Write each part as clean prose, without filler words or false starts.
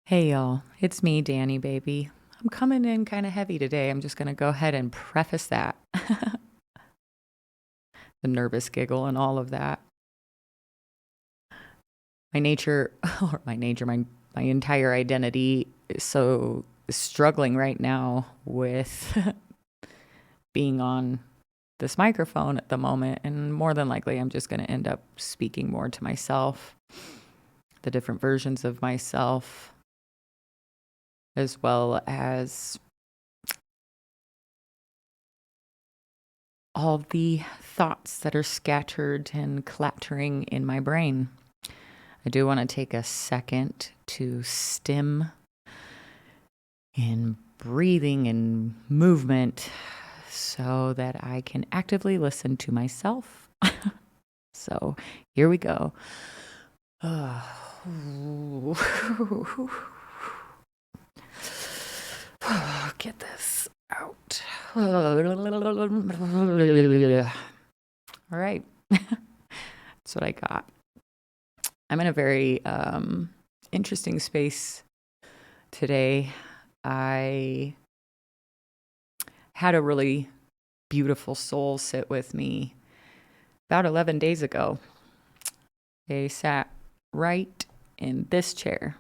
Hey y'all, it's me, Danny baby. I'm coming in kind of heavy today. I'm just going to go ahead and preface that. The nervous giggle and all of that. My nature, or my entire identity is so struggling right now with being on this microphone at the moment. And more than likely, I'm just going to end up speaking more to myself, the different versions of myself, as well as all the thoughts that are scattered and clattering in my brain. I do want to take a second to stem in breathing and movement so that I can actively listen to myself. So here we go. Get this out. All right. That's what I got. I'm in a very interesting space today. I had a really beautiful soul sit with me about 11 days ago. They sat right in this chair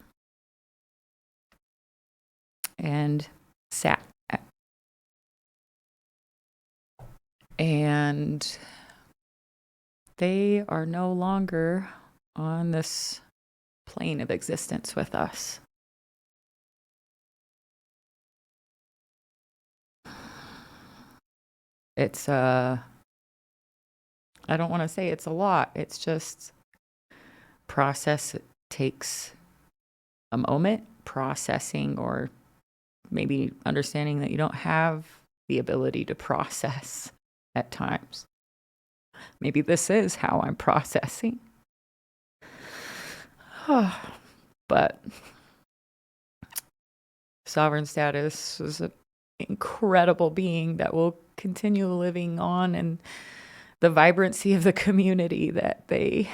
and sat. And they are no longer on this plane of existence with us. It's I don't want to say it's a lot. It's just process. It takes a moment processing, or maybe understanding that you don't have the ability to process at times. Maybe this is how I'm processing. But sovereign status is an incredible being that will continue living on, and the vibrancy of the community that they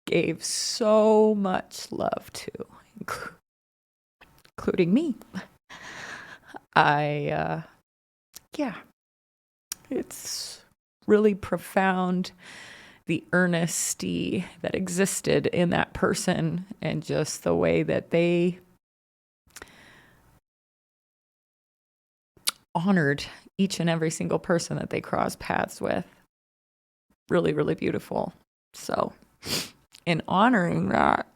gave so much love to, including me. It's really profound, the earnesty that existed in that person, and just the way that they honored each and every single person that they crossed paths with. Really, really beautiful. So, in honoring that,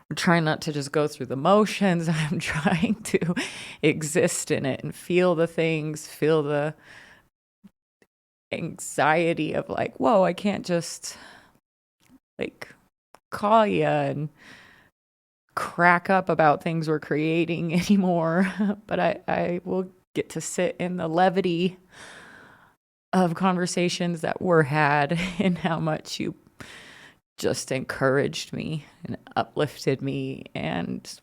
I'm trying not to just go through the motions. I'm trying to exist in it and feel the things, feel the anxiety of like, whoa, I can't just like call you and crack up about things we're creating anymore. But I will get to sit in the levity of conversations that were had, and how much you just encouraged me and uplifted me and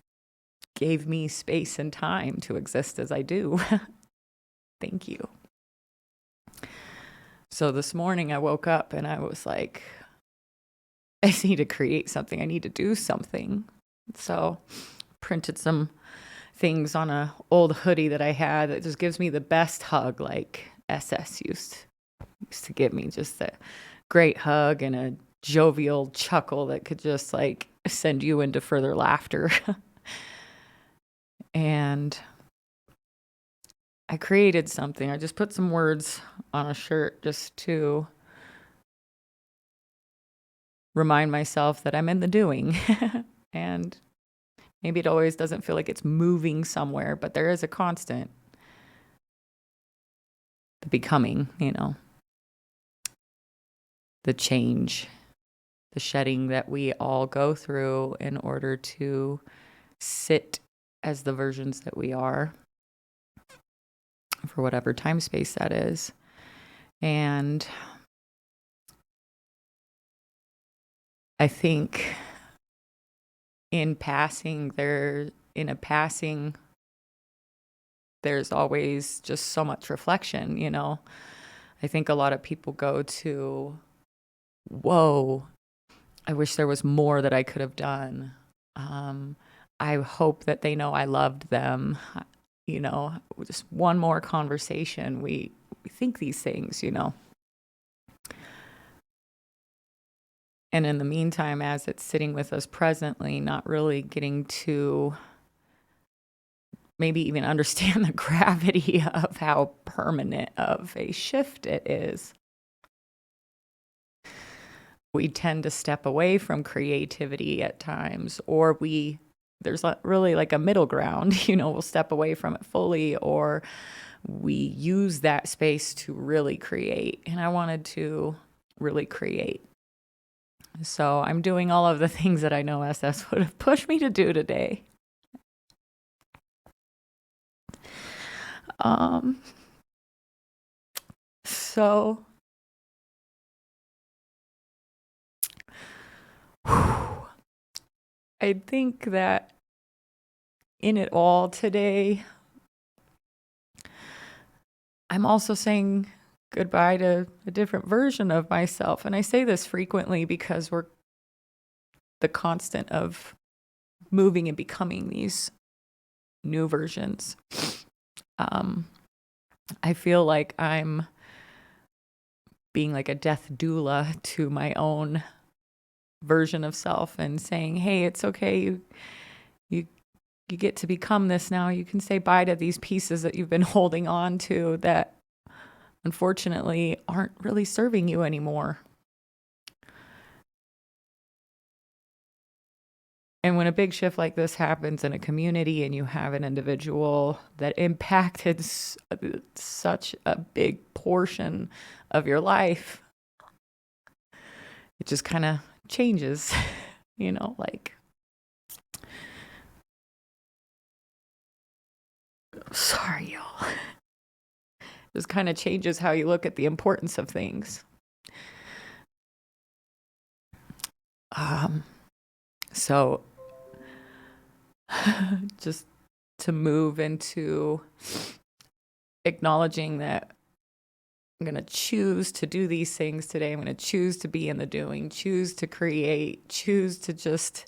gave me space and time to exist as I do. Thank you. So this morning I woke up and I was like, I need to create something. I need to do something. So printed some things on a old hoodie that I had that just gives me the best hug, like SS used to give me, just a great hug and a jovial chuckle that could just like send you into further laughter. And I created something. I just put some words on a shirt just to remind myself that I'm in the doing. And maybe it always doesn't feel like it's moving somewhere, but there is a constant. The becoming, the change, the shedding that we all go through in order to sit as the versions that we are, for whatever time space that is. And I think in passing, there's always just so much reflection, I think a lot of people go to, whoa, I wish there was more that I could have done. I hope that they know I loved them. Just one more conversation. We think these things. And in the meantime, as it's sitting with us presently, not really getting to maybe even understand the gravity of how permanent of a shift it is. We tend to step away from creativity at times, or there's really like a middle ground, we'll step away from it fully, or we use that space to really create. And I wanted to really create. So I'm doing all of the things that I know SS would have pushed me to do today. So I think that in it all today, I'm also saying goodbye to a different version of myself. And I say this frequently because we're the constant of moving and becoming these new versions. I feel like I'm being like a death doula to my own version of self and saying, hey, it's okay. You get to become this now. You can say bye to these pieces that you've been holding on to that unfortunately aren't really serving you anymore. And when a big shift like this happens in a community and you have an individual that impacted such a big portion of your life, it just kind of changes, sorry, y'all. Just kind of changes how you look at the importance of things. So just to move into acknowledging that I'm going to choose to do these things today. I'm going to choose to be in the doing, choose to create, choose to just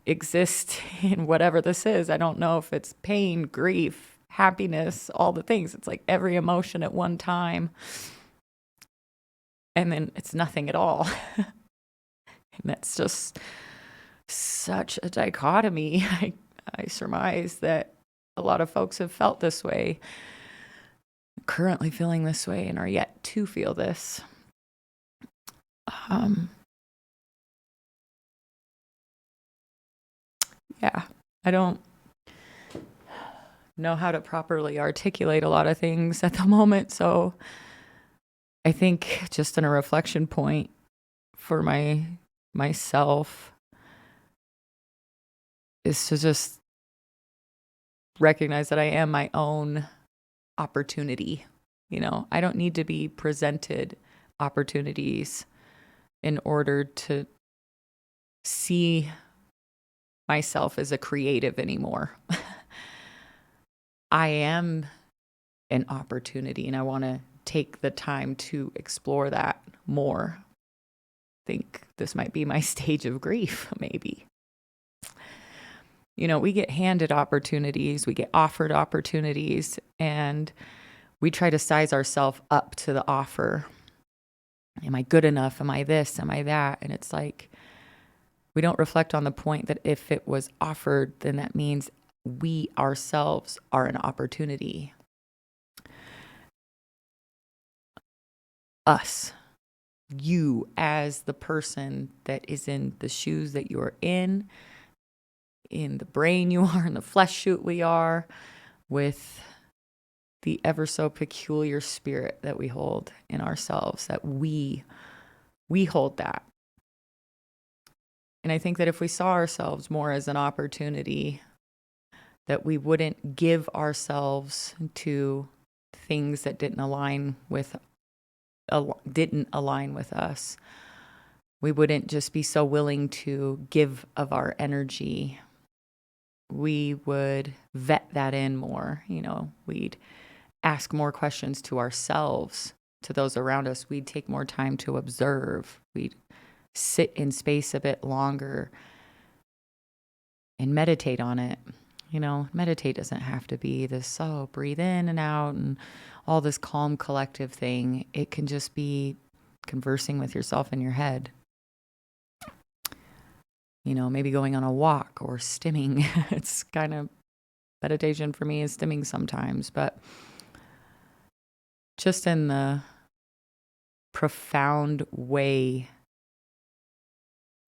exist in whatever this is. I don't know if it's pain, grief, happiness, all the things. It's like every emotion at one time. And then it's nothing at all. And that's just such a dichotomy. I surmise that a lot of folks have felt this way, currently feeling this way, and are yet to feel this. Yeah, I don't know how to properly articulate a lot of things at the moment. So I think just in a reflection point for myself is to just recognize that I am my own opportunity. I don't need to be presented opportunities in order to see myself as a creative anymore. I am an opportunity, and I want to take the time to explore that more. I think this might be my stage of grief, maybe. We get handed opportunities, we get offered opportunities, and we try to size ourselves up to the offer. Am I good enough? Am I this? Am I that? And it's like, we don't reflect on the point that if it was offered, then that means we ourselves are an opportunity. Us, you as the person that is in the shoes that you're in the brain you are, in the flesh suit we are, with the ever so peculiar spirit that we hold in ourselves, that we hold that. And I think that if we saw ourselves more as an opportunity, that we wouldn't give ourselves to things that didn't align with us. We wouldn't just be so willing to give of our energy. We would vet that in more. We'd ask more questions to ourselves, to those around us. We'd take more time to observe. We'd sit in space a bit longer and meditate on it. Meditate doesn't have to be this, breathe in and out and all this calm collective thing. It can just be conversing with yourself in your head. Maybe going on a walk or stimming. It's kind of meditation for me is stimming sometimes, but just in the profound way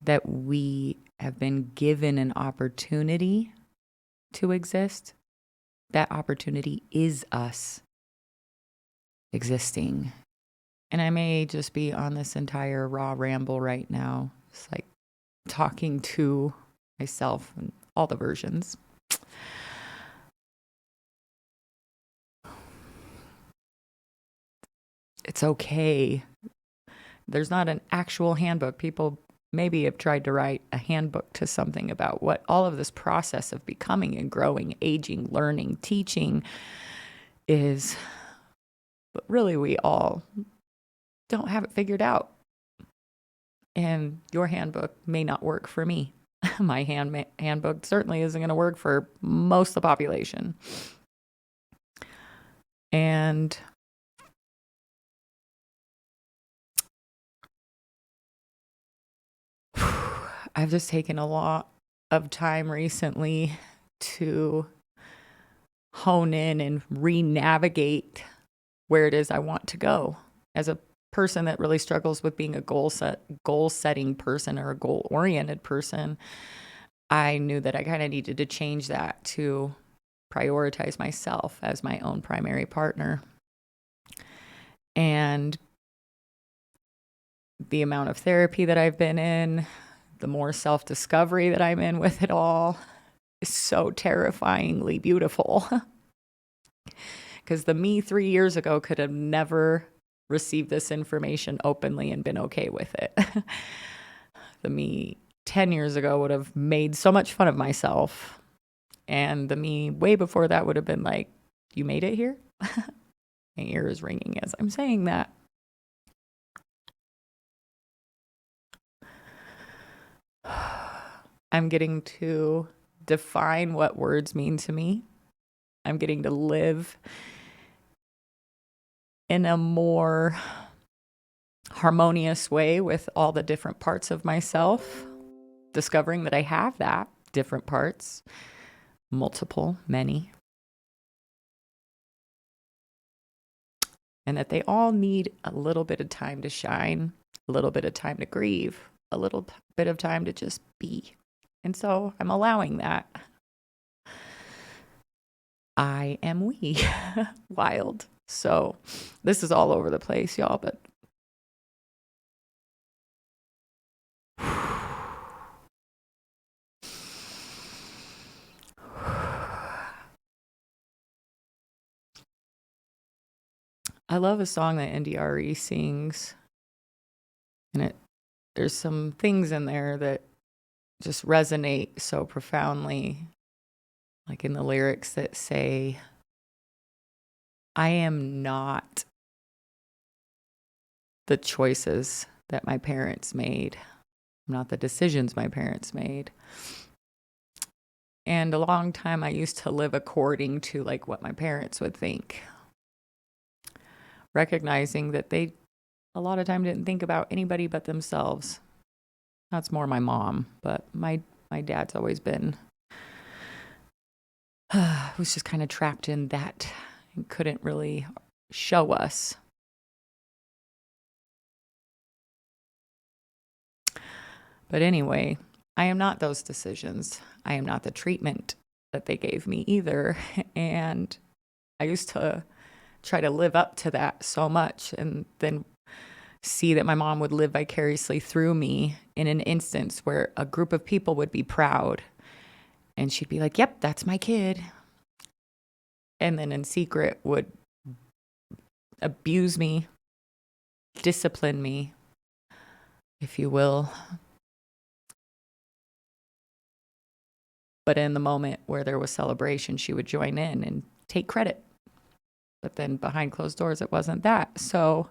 that we have been given an opportunity to exist, that opportunity is us existing. And I may just be on this entire raw ramble right now. It's like talking to myself and all the versions. It's okay. There's not an actual handbook. People maybe have tried to write a handbook to something about what all of this process of becoming and growing, aging, learning, teaching is. But really, we all don't have it figured out. And your handbook may not work for me. My handbook certainly isn't going to work for most of the population. And I've just taken a lot of time recently to hone in and re-navigate where it is I want to go. As a person that really struggles with being a goal-setting person or a goal-oriented person, I knew that I kind of needed to change that to prioritize myself as my own primary partner. And the amount of therapy that I've been in, the more self-discovery that I'm in with it all is so terrifyingly beautiful. Because the me 3 years ago could have never received this information openly and been okay with it. The me 10 years ago would have made so much fun of myself. And the me way before that would have been like, you made it here? My ear is ringing as I'm saying that. I'm getting to define what words mean to me. I'm getting to live in a more harmonious way with all the different parts of myself, discovering that I have that different parts, multiple, many, and that they all need a little bit of time to shine, a little bit of time to grieve, a little bit of time to just be. And so I'm allowing that. I am we. Wild. So this is all over the place, y'all, but I love a song that NDRE sings, and there's some things in there that just resonate so profoundly, like in the lyrics that say, I am not the choices that my parents made. I'm not the decisions my parents made. And a long time I used to live according to like what my parents would think, recognizing that they a lot of time didn't think about anybody but themselves. That's more my mom, but my dad's always been was just kind of trapped in that and couldn't really show us. But anyway, I am not those decisions. I am not the treatment that they gave me either. And I used to try to live up to that so much and then see that my mom would live vicariously through me in an instance where a group of people would be proud. And she'd be like, yep, that's my kid. And then in secret would abuse me, discipline me, if you will. But in the moment where there was celebration, she would join in and take credit. But then behind closed doors, it wasn't that. So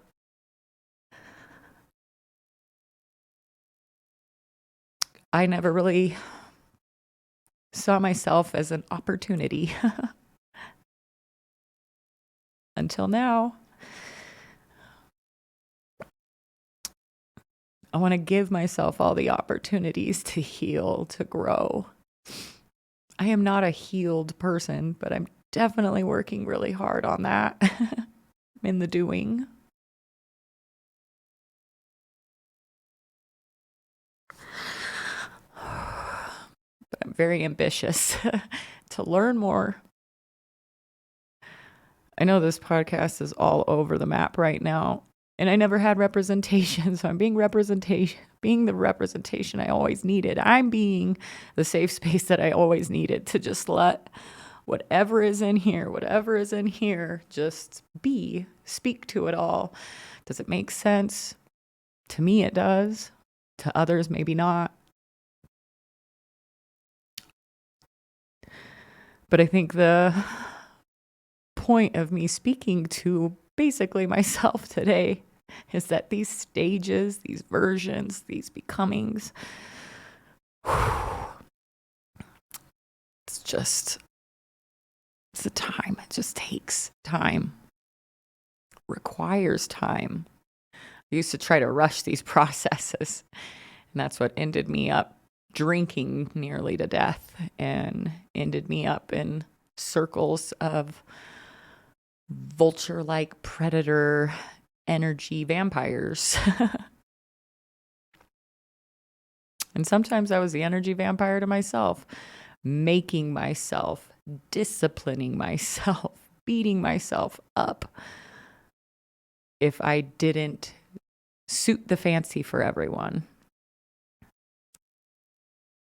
I never really saw myself as an opportunity until now. I want to give myself all the opportunities to heal, to grow. I am not a healed person, but I'm definitely working really hard on that in the doing. But I'm very ambitious to learn more. I know this podcast is all over the map right now, and I never had representation, so I'm being the representation I always needed. I'm being the safe space that I always needed to just let whatever is in here, just speak to it all. Does it make sense? To me, it does. To others, maybe not. But I think the point of me speaking to basically myself today is that these stages, these versions, these becomings, it's the time. It just takes time, requires time. I used to try to rush these processes, and that's what ended me up drinking nearly to death and ended me up in circles of vulture-like predator energy vampires. And sometimes I was the energy vampire to myself, making myself, disciplining myself, beating myself up if I didn't suit the fancy for everyone.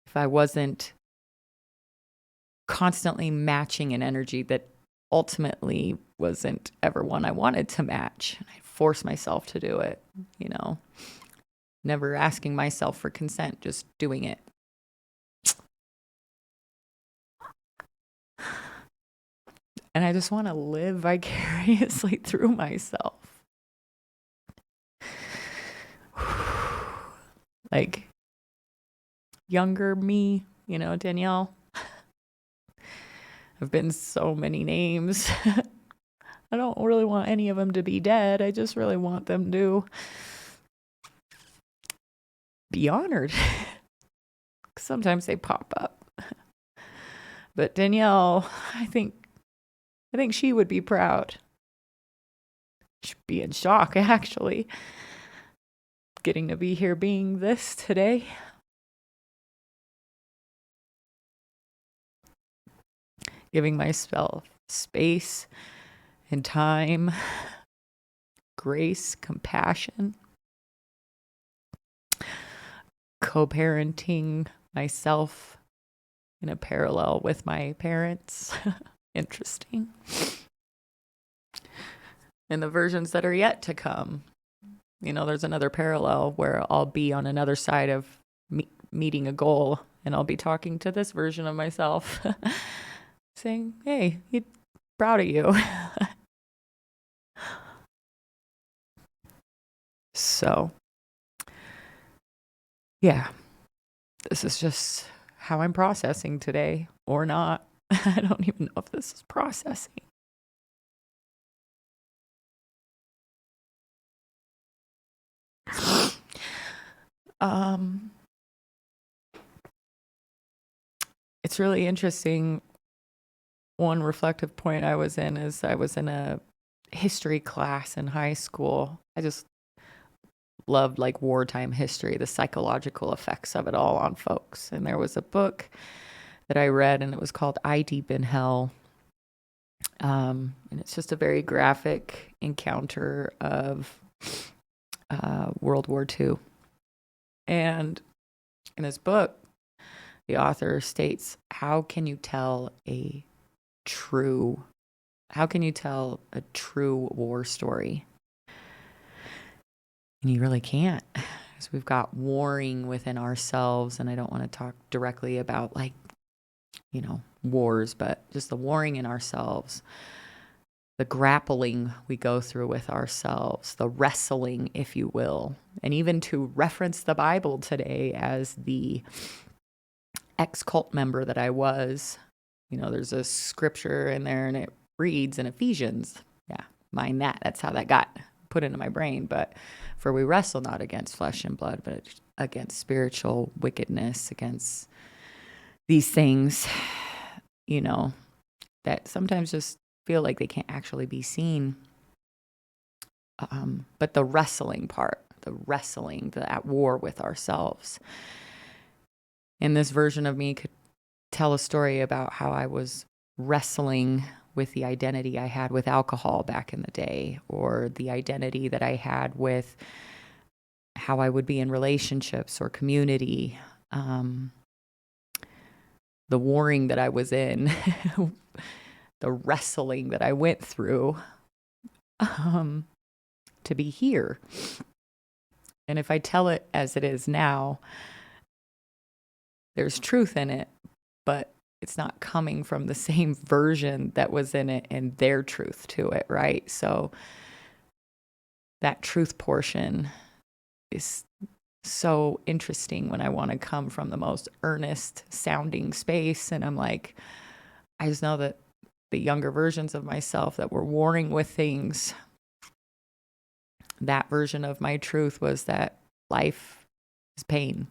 If I wasn't constantly matching an energy that ultimately wasn't ever one I wanted to match. I forced myself to do it, never asking myself for consent, just doing it. And I just want to live vicariously through myself. Like younger me, Danielle. I've been so many names. I don't really want any of them to be dead. I just really want them to be honored. Sometimes they pop up. But Danielle, I think she would be proud. She'd be in shock, actually. Getting to be here being this today. Giving myself space and time, grace, compassion, co-parenting myself in a parallel with my parents. Interesting. And the versions that are yet to come. There's another parallel where I'll be on another side of meeting a goal, and I'll be talking to this version of myself. Saying, hey, proud of you. So, yeah, this is just how I'm processing today, or not. I don't even know if this is processing. It's really interesting. One reflective point I was in is I was in a history class in high school. I just loved wartime history, the psychological effects of it all on folks. And there was a book that I read, and it was called Eye Deep in Hell. And it's just a very graphic encounter of World War II. And in this book, the author states, how can you tell a true war story? And you really can't, because we've got warring within ourselves. And I don't want to talk directly about wars, but just the warring in ourselves. the grappling we go through with ourselves, the wrestling, if you will. And even to reference the Bible today as the ex-cult member that I was, there's a scripture in there and it reads in Ephesians. Yeah, mind that. That's how that got put into my brain. But for we wrestle not against flesh and blood, but against spiritual wickedness, against these things, that sometimes just feel like they can't actually be seen. But the wrestling part, the at war with ourselves. And this version of me could tell a story about how I was wrestling with the identity I had with alcohol back in the day, or the identity that I had with how I would be in relationships or community, the warring that I was in, the wrestling that I went through to be here. And if I tell it as it is now, there's truth in it, but it's not coming from the same version that was in it and their truth to it, right? So that truth portion is so interesting when I want to come from the most earnest sounding space. And I'm like, I just know that the younger versions of myself that were warring with things, that version of my truth was that life is pain.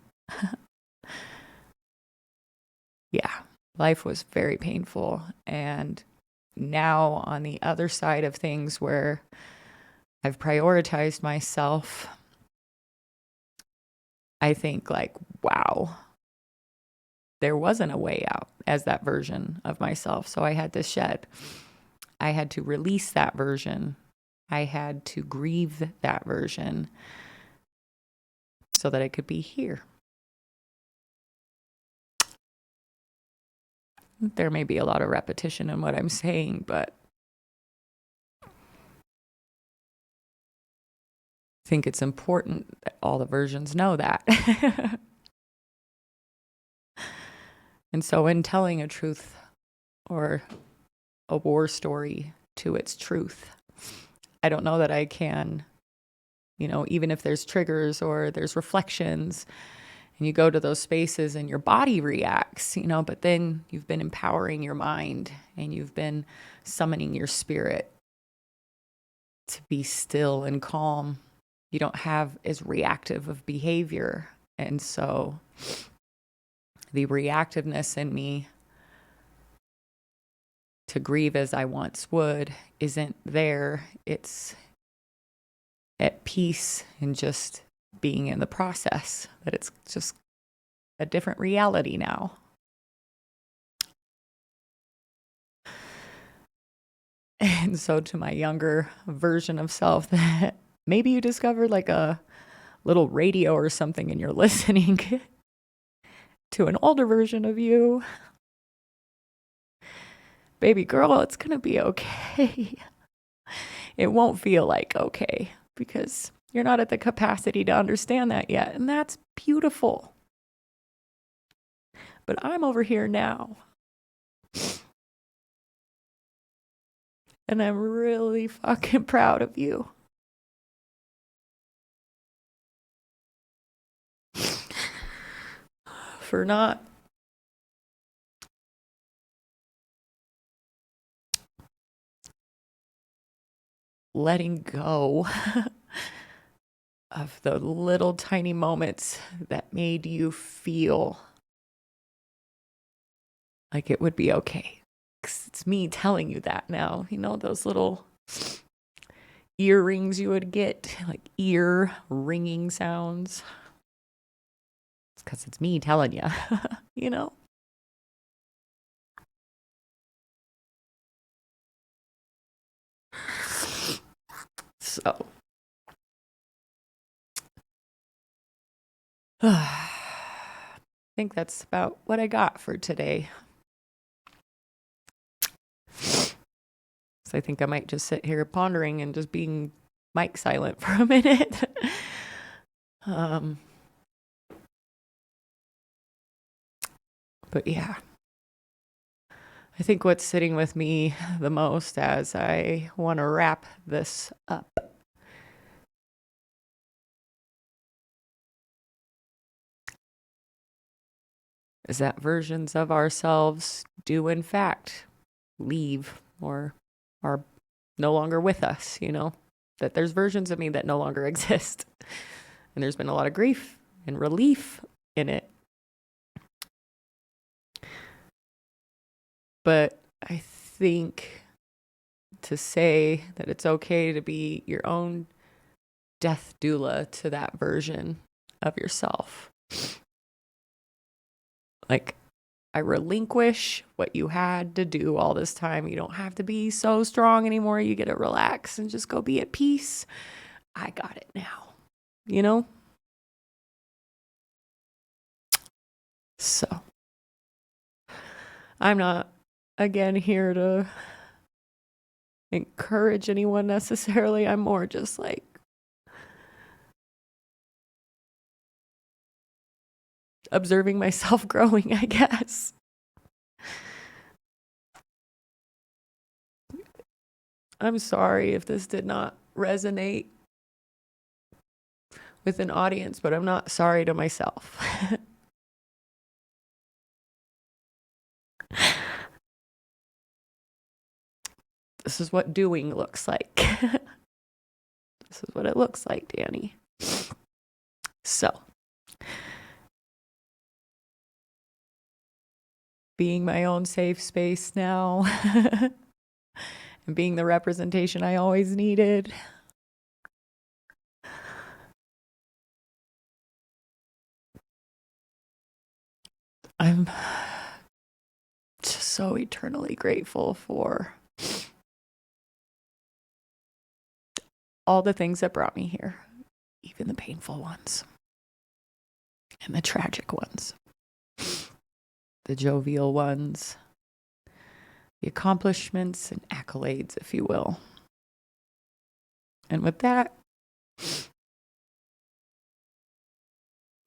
Yeah, life was very painful. And now on the other side of things where I've prioritized myself, I think like, wow, there wasn't a way out as that version of myself. So I had to shed. I had to release that version. I had to grieve that version so that I could be here. There may be a lot of repetition in what I'm saying, but I think it's important that all the versions know that. And so in telling a truth or a war story to its truth, I don't know that I can, even if there's triggers or there's reflections and you go to those spaces and your body reacts, but then you've been empowering your mind and you've been summoning your spirit to be still and calm. You don't have as reactive of behavior. And so the reactiveness in me to grieve as I once would isn't there. It's at peace and just being in the process, that it's just a different reality now. And so to my younger version of self, that maybe you discovered like a little radio or something and you're listening to an older version of you, baby girl, it's going to be okay. It won't feel like okay because you're not at the capacity to understand that yet. And that's beautiful. But I'm over here now. And I'm really fucking proud of you. For not letting go of the little tiny moments that made you feel like it would be okay. 'Cause it's me telling you that now. Those little earrings you would get, like ear ringing sounds. It's because it's me telling you, So, I think that's about what I got for today. So I think I might just sit here pondering and just being mic silent for a minute. But yeah, I think what's sitting with me the most as I want to wrap this up is that versions of ourselves do, in fact, leave or are no longer with us, that there's versions of me that no longer exist. And there's been a lot of grief and relief in it. But I think to say that it's okay to be your own death doula to that version of yourself. Like, I relinquish what you had to do all this time. You don't have to be so strong anymore. You get to relax and just go be at peace. I got it now, So, I'm not, again, here to encourage anyone necessarily. I'm more just like, observing myself growing, I guess. I'm sorry if this did not resonate with an audience, but I'm not sorry to myself. This is what doing looks like. This is what it looks like, Danny. So, being my own safe space now and being the representation I always needed. I'm just so eternally grateful for all the things that brought me here, even the painful ones and the tragic ones, the jovial ones, the accomplishments and accolades, if you will. And with that,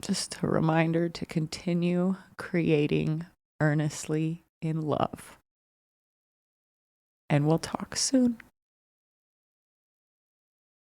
just a reminder to continue creating earnestly in love. And we'll talk soon.